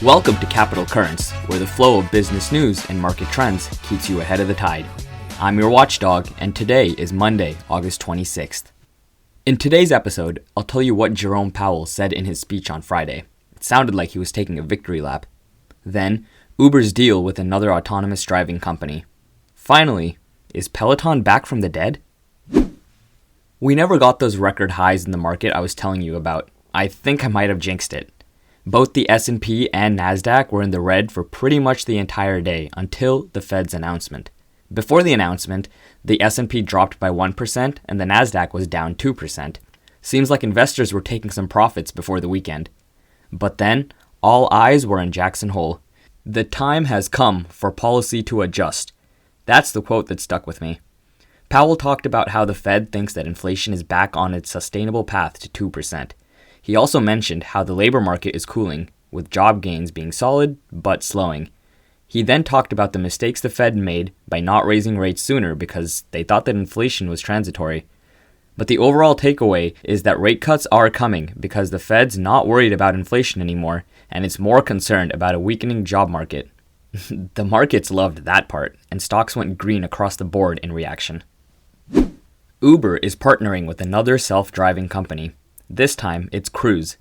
Welcome to Capital Currents, where the flow of business news and market trends keeps you ahead of the tide. I'm your watchdog, and today is Monday, August 26th. In today's episode, I'll tell you what Jerome Powell said in his speech on Friday. It sounded like he was taking a victory lap. Then, Uber's deal with another autonomous driving company. Finally, is Peloton back from the dead? We never got those record highs in the market I was telling you about. I think I might have jinxed it. Both the S&P and NASDAQ were in the red for pretty much the entire day until the Fed's announcement. Before the announcement, the S&P dropped by 1% and the NASDAQ was down 2%. Seems like investors were taking some profits before the weekend. But then, all eyes were on Jackson Hole. The time has come for policy to adjust. That's the quote that stuck with me. Powell talked about how the Fed thinks that inflation is back on its sustainable path to 2%. He also mentioned how the labor market is cooling, with job gains being solid but slowing. He then talked about the mistakes the Fed made by not raising rates sooner because they thought that inflation was transitory. But the overall takeaway is that rate cuts are coming because the Fed's not worried about inflation anymore, and it's more concerned about a weakening job market. The markets loved that part, and stocks went green across the board in reaction. Uber is partnering with another self-driving company. This time, it's Cruise.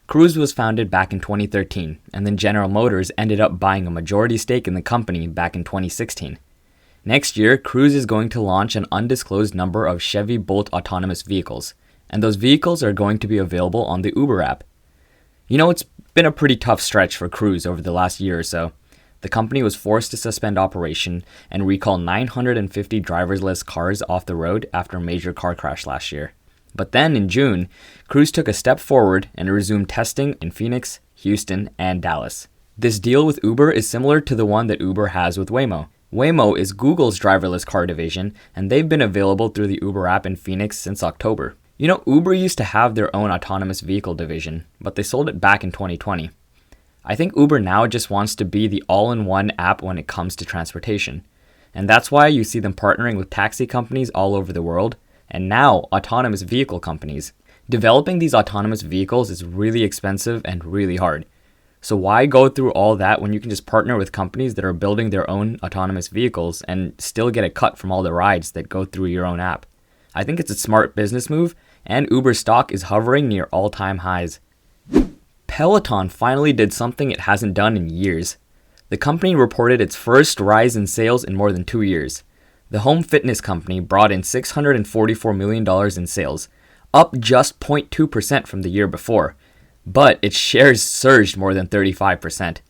Cruise was founded back in 2013, and then General Motors ended up buying a majority stake in the company back in 2016. Next year, Cruise is going to launch an undisclosed number of Chevy Bolt autonomous vehicles, and those vehicles are going to be available on the Uber app. You know, it's been a pretty tough stretch for Cruise over the last year or so. The company was forced to suspend operation and recall 950 driverless cars off the road after a major car crash last year. But then in June, Cruise took a step forward and resumed testing in Phoenix, Houston, and Dallas. This deal with Uber is similar to the one that Uber has with Waymo. Waymo is Google's driverless car division, and they've been available through the Uber app in Phoenix since October. You know, Uber used to have their own autonomous vehicle division, but they sold it back in 2020. I think Uber now just wants to be the all-in-one app when it comes to transportation. And that's why you see them partnering with taxi companies all over the world, and now autonomous vehicle companies. Developing these autonomous vehicles is really expensive and really hard. So why go through all that when you can just partner with companies that are building their own autonomous vehicles and still get a cut from all the rides that go through your own app? I think it's a smart business move, and Uber stock is hovering near all-time highs. Peloton finally did something it hasn't done in years. The company reported its first rise in sales in more than 2 years. The home fitness company brought in $644 million in sales, up just 0.2% from the year before, but its shares surged more than 35%.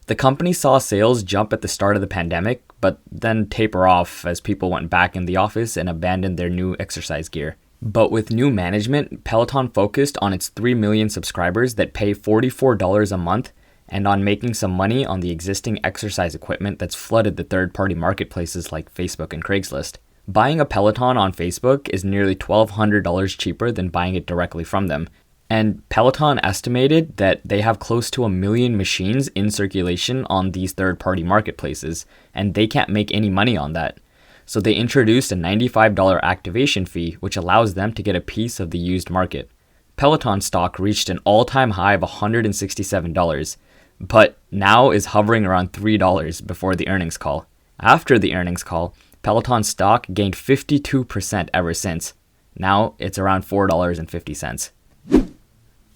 The company saw sales jump at the start of the pandemic, but then taper off as people went back in the office and abandoned their new exercise gear. But with new management, Peloton focused on its 3 million subscribers that pay $44 a month and on making some money on the existing exercise equipment that's flooded the third-party marketplaces like Facebook and Craigslist. Buying a Peloton on Facebook is nearly $1,200 cheaper than buying it directly from them. And Peloton estimated that they have close to 1 million machines in circulation on these third-party marketplaces, and they can't make any money on that. So they introduced a $95 activation fee, which allows them to get a piece of the used market. Peloton stock reached an all-time high of $167. But now is hovering around $3 before the earnings call. After the earnings call, Peloton stock gained 52% ever since. Now it's around $4.50.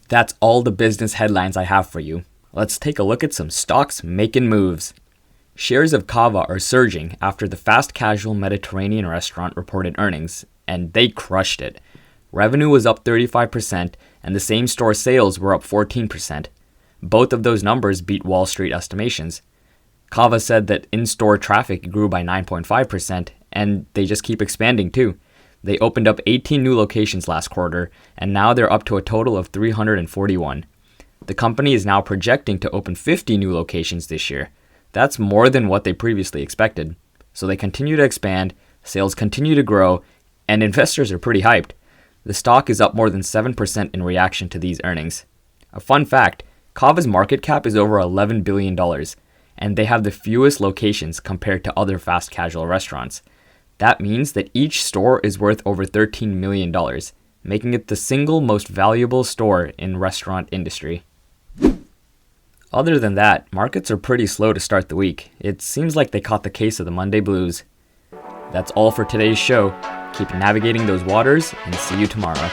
That's all the business headlines I have for you. Let's take a look at some stocks making moves. Shares of Cava are surging after the fast casual Mediterranean restaurant reported earnings, and they crushed it. Revenue was up 35%, and the same-store sales were up 14%. Both of those numbers beat Wall Street estimations. Cava said that in-store traffic grew by 9.5%, and they just keep expanding too. They opened up 18 new locations last quarter, and now they're up to a total of 341. The company is now projecting to open 50 new locations this year. That's more than what they previously expected. So they continue to expand, sales continue to grow, and investors are pretty hyped. The stock is up more than 7% in reaction to these earnings. A fun fact, Cava's market cap is over $11 billion, and they have the fewest locations compared to other fast casual restaurants. That means that each store is worth over $13 million, making it the single most valuable store in restaurant industry. Other than that, markets are pretty slow to start the week. It seems like they caught the case of the Monday blues. That's all for today's show. Keep navigating those waters and see you tomorrow.